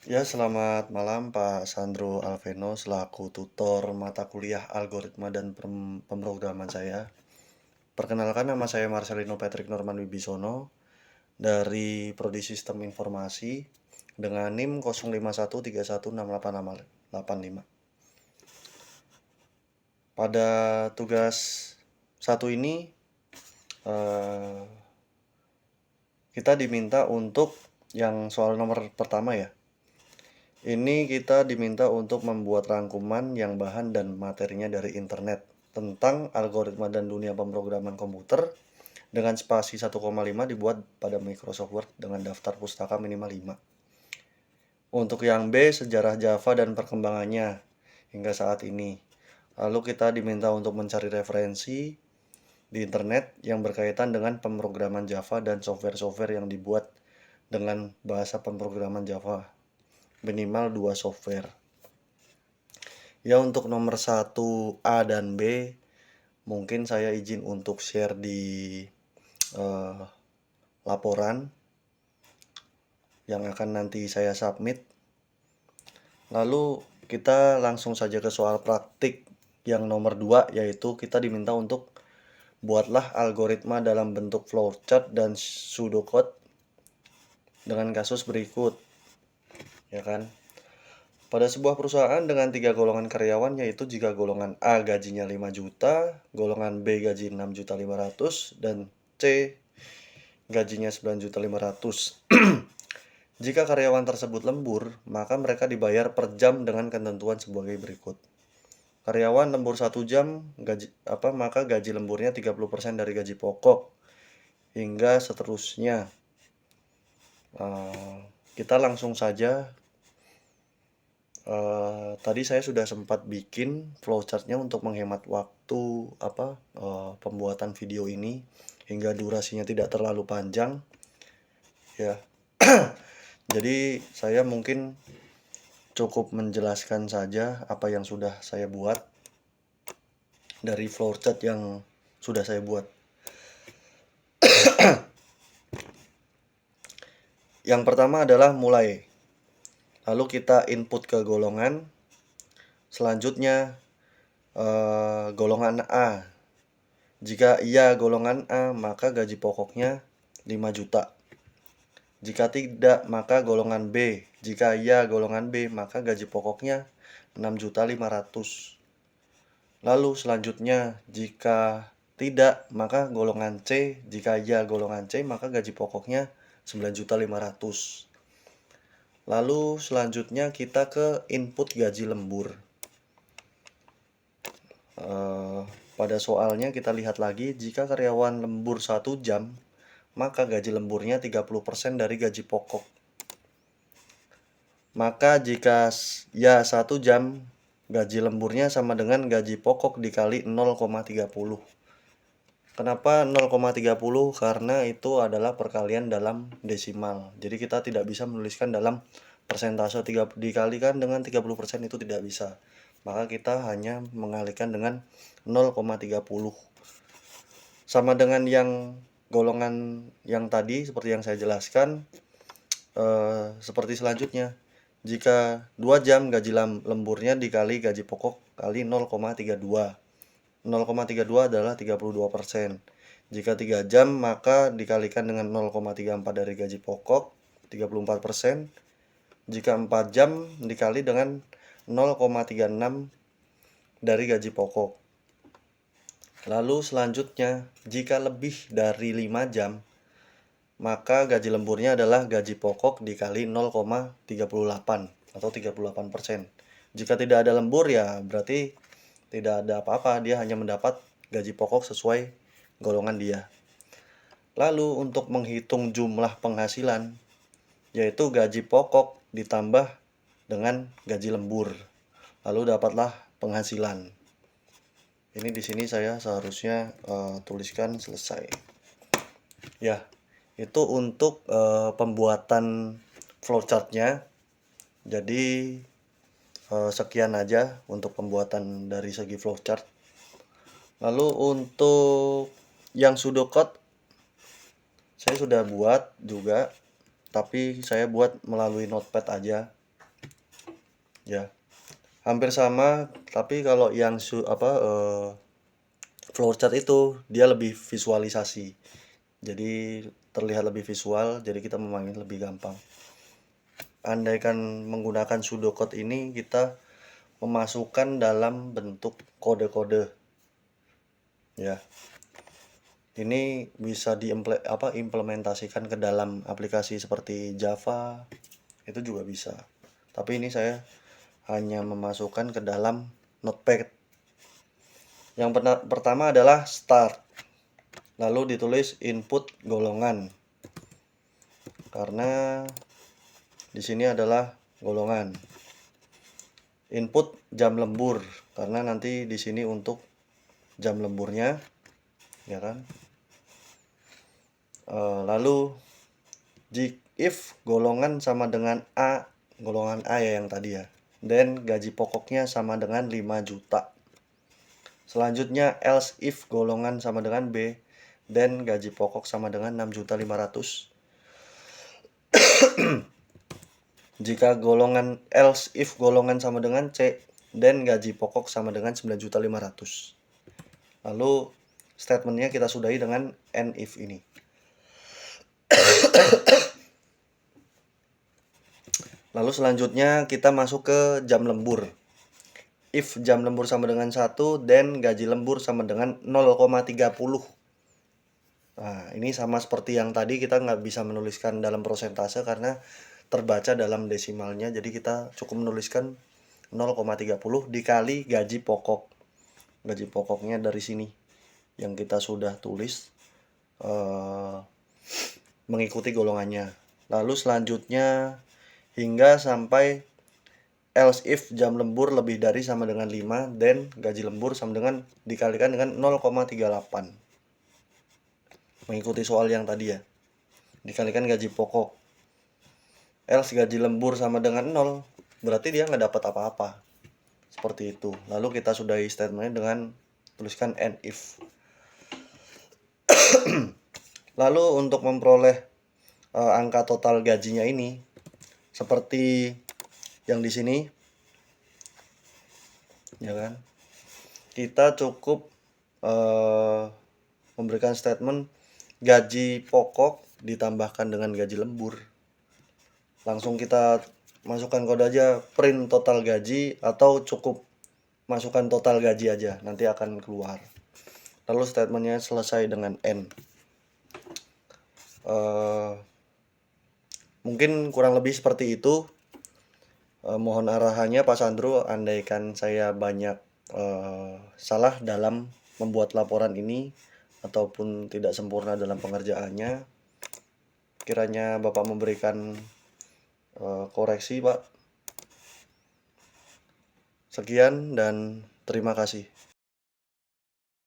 Ya, selamat malam Pak Sandro Alveno selaku tutor mata kuliah algoritma dan pemrograman saya. Perkenalkan nama saya Marcelino Patrick Norman Wibisono dari Prodi Sistem Informasi dengan NIM 0513168685. Pada tugas satu ini eh, kita diminta untuk yang soal nomor pertama ya. Ini kita diminta untuk membuat rangkuman yang bahan dan materinya dari internet tentang algoritma dan dunia pemrograman komputer dengan spasi 1,5 dibuat pada Microsoft Word dengan daftar pustaka minimal 5. Untuk yang B, sejarah Java dan perkembangannya hingga saat ini. Lalu kita diminta untuk mencari referensi di internet yang berkaitan dengan pemrograman Java dan software-software yang dibuat dengan bahasa pemrograman Java. Minimal 2 software. Ya, untuk nomor 1A dan B mungkin saya izin untuk share di eh, laporan yang akan nanti saya submit. Lalu kita langsung saja ke soal praktik yang nomor 2, yaitu kita diminta untuk buatlah algoritma dalam bentuk flowchart dan pseudocode dengan kasus berikut, ya kan? Pada sebuah perusahaan dengan 3 golongan karyawan, yaitu jika golongan A gajinya 5 juta, golongan B gaji 6.500.000, dan C gajinya 9.500.000. Jika karyawan tersebut lembur, maka mereka dibayar per jam dengan ketentuan sebagai berikut. Karyawan lembur 1 jam, maka gaji lemburnya 30% dari gaji pokok, hingga seterusnya. Kita langsung saja. Tadi saya sudah sempat bikin flowchartnya untuk menghemat waktu pembuatan video ini hingga durasinya tidak terlalu panjang, ya. Jadi saya mungkin cukup menjelaskan saja apa yang sudah saya buat dari flowchart yang sudah saya buat. Yang pertama adalah mulai. Lalu kita input ke golongan. Selanjutnya golongan A. Jika iya golongan A, maka gaji pokoknya 5 juta. Jika tidak, maka golongan B. Jika iya golongan B, maka gaji pokoknya 6.500.000. Lalu selanjutnya, jika tidak, maka golongan C. Jika iya golongan C, maka gaji pokoknya 9.500.000. Lalu selanjutnya kita ke input gaji lembur. Pada soalnya kita lihat lagi, jika karyawan lembur 1 jam, maka gaji lemburnya 30% dari gaji pokok. Maka jika ya 1 jam, gaji lemburnya sama dengan gaji pokok dikali 0,30. Kenapa 0,30? Karena itu adalah perkalian dalam desimal. Jadi kita tidak bisa menuliskan dalam persentase dikalikan dengan 30% itu tidak bisa. Maka kita hanya mengalihkan dengan 0,30. Sama dengan yang golongan yang tadi seperti yang saya jelaskan, seperti selanjutnya. Jika 2 jam gaji lemburnya dikali gaji pokok kali 0,32. 0,32 adalah 32%. Jika 3 jam maka dikalikan dengan 0,34 dari gaji pokok, 34%. Jika 4 jam dikali dengan 0,36 dari gaji pokok. Lalu selanjutnya, jika lebih dari 5 jam, maka gaji lemburnya adalah gaji pokok dikali 0,38 atau 38%. Jika tidak ada lembur ya berarti tidak ada apa-apa, dia hanya mendapat gaji pokok sesuai golongan dia. Lalu untuk menghitung jumlah penghasilan, yaitu gaji pokok ditambah dengan gaji lembur. Lalu dapatlah penghasilan. Ini di sini saya seharusnya tuliskan selesai. Ya, itu untuk pembuatan flowchartnya. Jadi sekian aja untuk pembuatan dari segi flowchart. Lalu untuk yang pseudocode saya sudah buat juga, tapi saya buat melalui notepad aja. ya. Hampir sama, tapi kalau yang flowchart itu dia lebih visualisasi. Jadi terlihat lebih visual, jadi kita memahami lebih gampang. Andaikan menggunakan pseudocode ini, kita memasukkan dalam bentuk kode-kode, ya. Ini bisa implementasikan ke dalam aplikasi seperti Java, itu juga bisa. Tapi ini saya hanya memasukkan ke dalam Notepad. Yang pertama adalah start, lalu ditulis input golongan, karena di sini adalah golongan. Input jam lembur, karena nanti di sini untuk jam lemburnya, ya kan. Lalu if golongan sama dengan A, golongan A ya yang tadi ya, dan gaji pokoknya sama dengan 5 juta. Selanjutnya else if golongan sama dengan B, dan gaji pokok sama dengan 6.500.000. Jika else if golongan sama dengan C, dan gaji pokok sama dengan 9.500.000. Lalu statementnya kita sudahi dengan and if ini. Lalu selanjutnya kita masuk ke jam lembur. If jam lembur sama dengan 1, then gaji lembur sama dengan 0,30. Nah, ini sama seperti yang tadi, kita nggak bisa menuliskan dalam persentase karena terbaca dalam desimalnya. Jadi kita cukup menuliskan 0,30 dikali gaji pokok. Gaji pokoknya dari sini yang kita sudah tulis mengikuti golongannya. Lalu selanjutnya hingga sampai else if jam lembur lebih dari sama dengan 5, then gaji lembur sama dengan dikalikan dengan 0,38. Mengikuti soal yang tadi ya. Dikalikan gaji pokok. Else gaji lembur sama dengan 0, berarti dia nggak dapat apa-apa. Seperti itu. Lalu kita sudahi statementnya dengan tuliskan and if. Lalu untuk memperoleh angka total gajinya ini, seperti yang di sini, ya kan? Kita cukup memberikan statement gaji pokok ditambahkan dengan gaji lembur. Langsung kita masukkan kode aja print total gaji, atau cukup masukkan total gaji aja, nanti akan keluar. Lalu statementnya selesai dengan N. Mungkin kurang lebih seperti itu. Mohon arahannya Pak Sandro, andaikan saya banyak salah dalam membuat laporan ini ataupun tidak sempurna dalam pengerjaannya, kiranya Bapak memberikan koreksi, Pak. Sekian dan terima kasih.